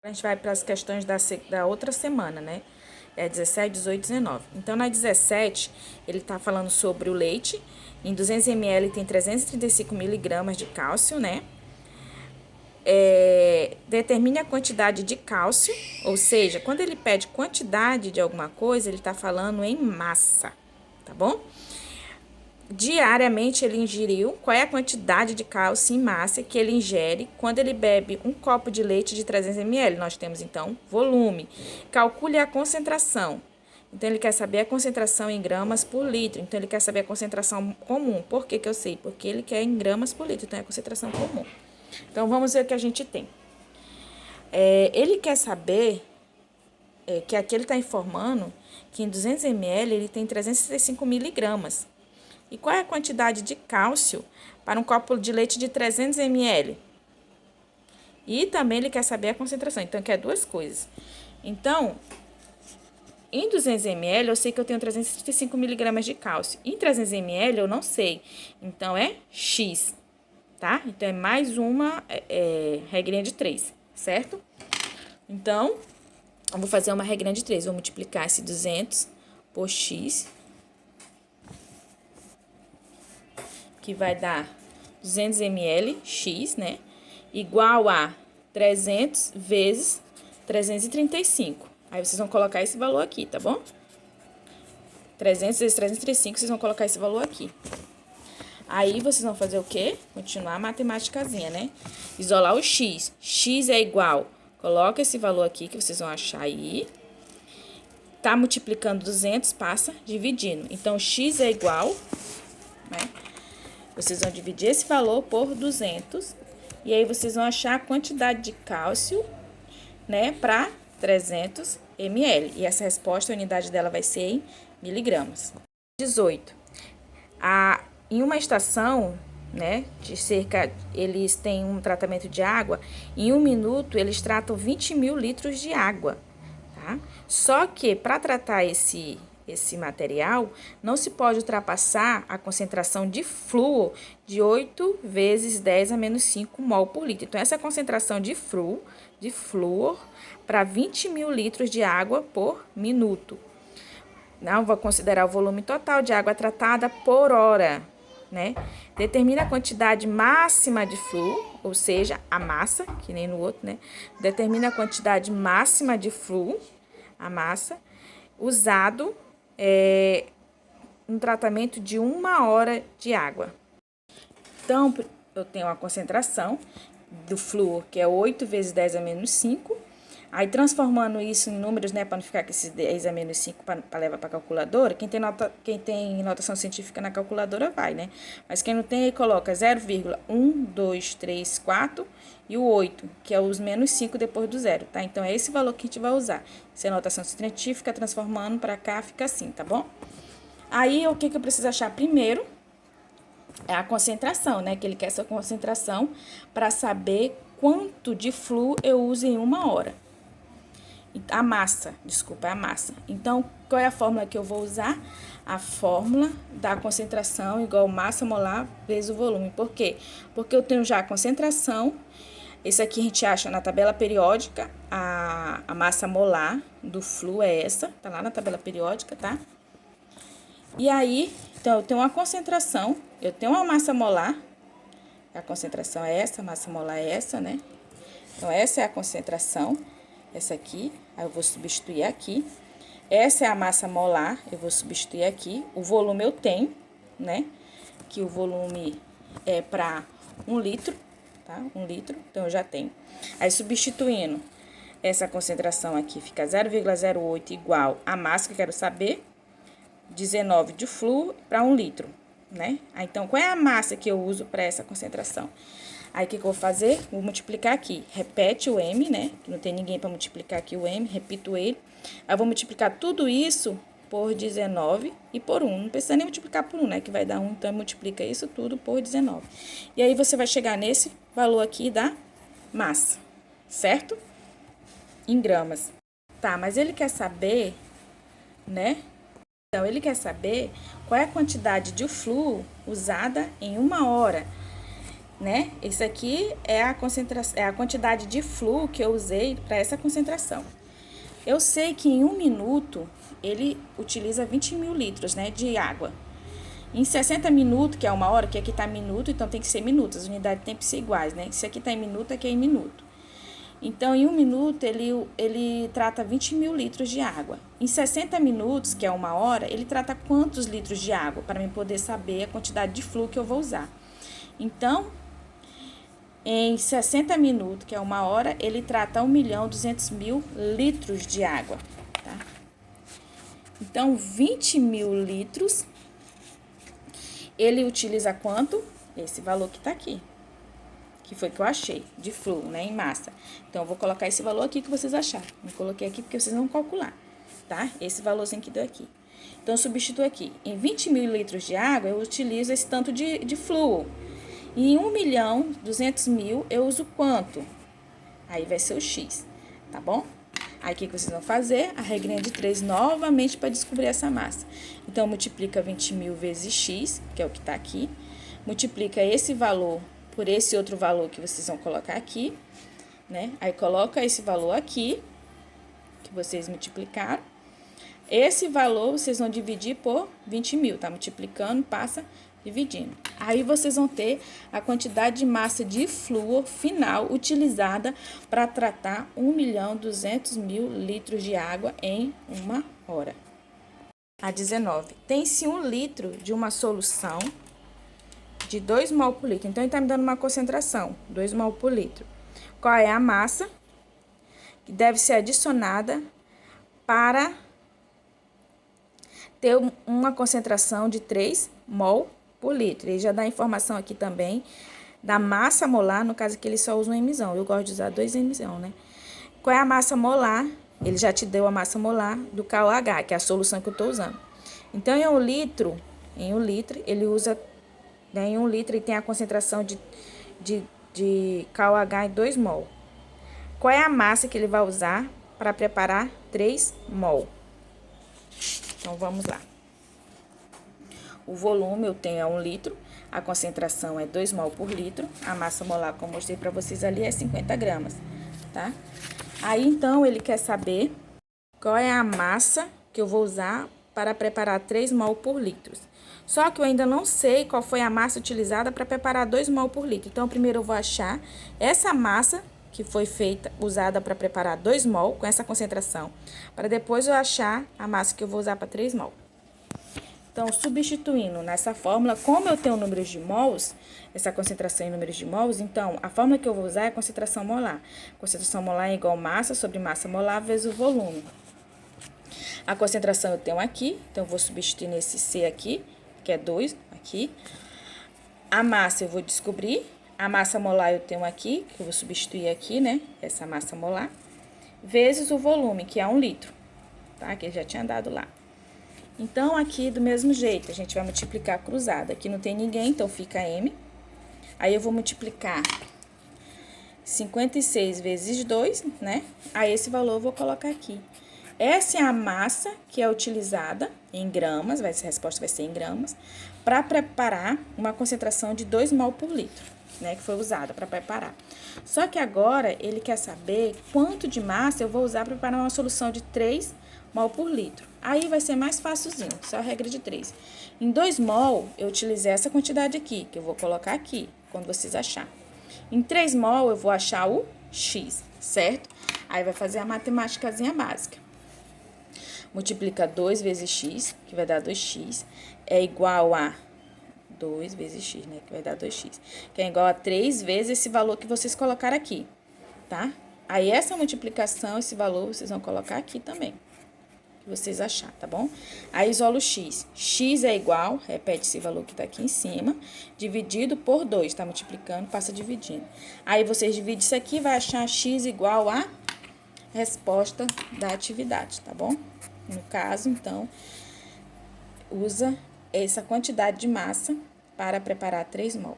A gente vai para as questões da outra semana, né? É 17, 18, 19. Então, na 17, ele está falando sobre o leite. Em 200 ml tem 335 miligramas de cálcio, né? Determine a quantidade de cálcio, ou seja, quando ele pede quantidade de alguma coisa, ele está falando em massa, tá bom? Diariamente ele ingeriu, qual é a quantidade de cálcio em massa que ele ingere quando ele bebe um copo de leite de 300 ml. Nós temos então volume. Calcule a concentração. Então ele quer saber a concentração em gramas por litro. Então ele quer saber a concentração comum. Por que eu sei? Porque ele quer em gramas por litro, então é a concentração comum. Então vamos ver o que a gente tem. Ele quer saber que aqui ele está informando que em 200 ml ele tem 365 miligramas. E qual é a quantidade de cálcio para um copo de leite de 300 ml? E também ele quer saber a concentração. Então, quer duas coisas. Então, em 200 ml, eu sei que eu tenho 335 miligramas de cálcio. Em 300 ml, eu não sei. Então, é X, tá? Então, é mais uma regrinha de 3, certo? Então, eu vou fazer uma regrinha de 3. Vou multiplicar esse 200 por X, que vai dar 200 ml, X, né? Igual a 300 vezes 335. Aí, vocês vão colocar esse valor aqui, tá bom? 300 vezes 335, vocês vão colocar esse valor aqui. Aí, vocês vão fazer o quê? Continuar a matemáticazinha, né? Isolar o X. X é igual, coloca esse valor aqui que vocês vão achar aí. Tá multiplicando 200, passa dividindo. Então, X é igual, né? Vocês vão dividir esse valor por 200 e aí vocês vão achar a quantidade de cálcio, né, para 300 ml. E essa resposta, a unidade dela vai ser em miligramas. 18. Em uma estação, né, eles têm um tratamento de água, em 1 minuto eles tratam 20 mil litros de água, tá? Só que para tratar esse material, não se pode ultrapassar a concentração de flúor de 8 vezes 10 a menos 5 mol por litro. Então, essa concentração de flúor para 20 mil litros de água por minuto. Não vou considerar o volume total de água tratada por hora, né? Determina a quantidade máxima de flúor, ou seja, a massa, que nem no outro, né? Determina a quantidade máxima de flúor, a massa, usado um tratamento de 1 hora de água. Então, eu tenho a concentração do flúor, que é 8 vezes 10 a menos 5. Aí, transformando isso em números, né, para não ficar com esses 10 a menos 5 para levar para a calculadora. Quem tem notação científica na calculadora vai, né? Mas quem não tem, aí coloca 0,1, 2, 3, 4 e o 8, que é os menos 5 depois do zero, tá? Então, é esse valor que a gente vai usar. Se é notação científica, transformando para cá, fica assim, tá bom? Aí, o que eu preciso achar primeiro? É a concentração, né? Que ele quer essa concentração para saber quanto de flúor eu uso em 1 hora. A massa. Então, qual é a fórmula que eu vou usar? A fórmula da concentração igual massa molar vezes o volume. Por quê? Porque eu tenho já a concentração. Esse aqui a gente acha na tabela periódica. A massa molar do flúor é essa. Tá lá na tabela periódica, tá? E aí, então, eu tenho uma concentração. Eu tenho uma massa molar. A concentração é essa, a massa molar é essa, né? Então, essa é a concentração. Essa aqui, aí eu vou substituir aqui. Essa é a massa molar, eu vou substituir aqui. O volume eu tenho, né? Que o volume é para 1 litro, tá? 1 litro, então eu já tenho. Aí, substituindo essa concentração aqui, fica 0,08 igual a massa que eu quero saber, 19 de flúor para 1 litro, né? Aí, então, qual é a massa que eu uso para essa concentração? Aí, o que eu vou fazer? Vou multiplicar aqui. Repete o M, né? Que não tem ninguém para multiplicar aqui o M. Repito ele. Aí, eu vou multiplicar tudo isso por 19 e por 1. Não precisa nem multiplicar por 1, né? Que vai dar 1. Então, multiplica isso tudo por 19. E aí, você vai chegar nesse valor aqui da massa, certo? Em gramas. Tá, mas ele quer saber, né? Então, ele quer saber qual é a quantidade de flúor usada em 1 hora. né? Isso aqui é a concentração, é a quantidade de flúor que eu usei para essa concentração. Eu sei que em 1 minuto ele utiliza 20 mil litros, né, de água. Em 60 minutos, que é 1 hora, que aqui tá minuto, então tem que ser minutos, as unidades de tempo são iguais, né? Se aqui tá em minuto, aqui é em minuto. Então, em 1 minuto, ele trata 20 mil litros de água. Em 60 minutos, que é 1 hora, ele trata quantos litros de água? Para eu poder saber a quantidade de flúor que eu vou usar. Então, em 60 minutos, que é 1 hora, ele trata 1.200.000 litros de água, tá? Então, 20 mil litros, ele utiliza quanto? Esse valor que tá aqui, que foi que eu achei, de flúor, né, em massa. Então, eu vou colocar esse valor aqui que vocês acharam. Eu coloquei aqui porque vocês vão calcular, tá? Esse valorzinho que deu aqui. Então, eu substituo aqui. Em 20 mil litros de água, eu utilizo esse tanto de flúor. E em 1.200.000, eu uso quanto? Aí vai ser o X, tá bom? Aí, o que vocês vão fazer? A regrinha de 3 novamente para descobrir essa massa. Então, multiplica 20 mil vezes X, que é o que tá aqui. Multiplica esse valor por esse outro valor que vocês vão colocar aqui, né? Aí, coloca esse valor aqui, que vocês multiplicaram. Esse valor, vocês vão dividir por 20 mil, tá? Multiplicando, passa dividindo. Aí, vocês vão ter a quantidade de massa de flúor final utilizada para tratar 1.200.000 litros de água em 1 hora. A 19. Tem-se 1 litro de uma solução de 2 mol por litro. Então, ele está me dando uma concentração, 2 mol por litro. Qual é a massa que deve ser adicionada para ter uma concentração de 3 mol por litro? Ele já dá informação aqui também da massa molar, no caso aqui ele só usa um mzão. Eu gosto de usar 2 mzão, né? Qual é a massa molar? Ele já te deu a massa molar do KOH, que é a solução que eu estou usando. Então, em 1 litro, ele usa, né, em 1 litro ele tem a concentração de KOH em 2 mol. Qual é a massa que ele vai usar para preparar 3 mol? Então, vamos lá. O volume eu tenho é 1 litro, a concentração é 2 mol por litro, a massa molar, como eu mostrei para vocês ali, é 50 gramas, tá? Aí, então, ele quer saber qual é a massa que eu vou usar para preparar 3 mol por litro. Só que eu ainda não sei qual foi a massa utilizada para preparar 2 mol por litro. Então, primeiro eu vou achar essa massa que foi usada para preparar 2 mol, com essa concentração, para depois eu achar a massa que eu vou usar para 3 mol. Então, substituindo nessa fórmula, como eu tenho números de mols, essa concentração em números de mols, então, a fórmula que eu vou usar é a concentração molar. Concentração molar é igual massa sobre massa molar vezes o volume. A concentração eu tenho aqui, então, eu vou substituir nesse C aqui, que é 2, aqui. A massa eu vou descobrir, a massa molar eu tenho aqui, que eu vou substituir aqui, né, essa massa molar, vezes o volume, que é 1 litro, tá, que ele já tinha dado lá. Então, aqui, do mesmo jeito, a gente vai multiplicar cruzada. Aqui não tem ninguém, então fica M. Aí, eu vou multiplicar 56 vezes 2, né? Aí, esse valor eu vou colocar aqui. Essa é a massa que é utilizada em gramas, a resposta vai ser em gramas, para preparar uma concentração de 2 mol por litro, né? Que foi usada para preparar. Só que agora, ele quer saber quanto de massa eu vou usar para preparar uma solução de 3 mol por litro. Aí, vai ser mais facilzinho, só a regra de 3. Em 2 mol, eu utilizei essa quantidade aqui, que eu vou colocar aqui, quando vocês acharem. Em 3 mol, eu vou achar o X, certo? Aí, vai fazer a matemáticazinha básica. Multiplica 2 vezes X, que vai dar 2X, é igual a 2 vezes X, né, que vai dar 2X, que é igual a 3 vezes esse valor que vocês colocaram aqui, tá? Aí, essa multiplicação, esse valor, vocês vão colocar aqui também, que vocês achar, tá bom? Aí, isola o X. X é igual, repete esse valor que tá aqui em cima, dividido por 2, tá multiplicando, passa dividindo. Aí, vocês dividem isso aqui, vai achar X igual a resposta da atividade, tá bom? No caso, então, usa essa quantidade de massa para preparar 3 mol.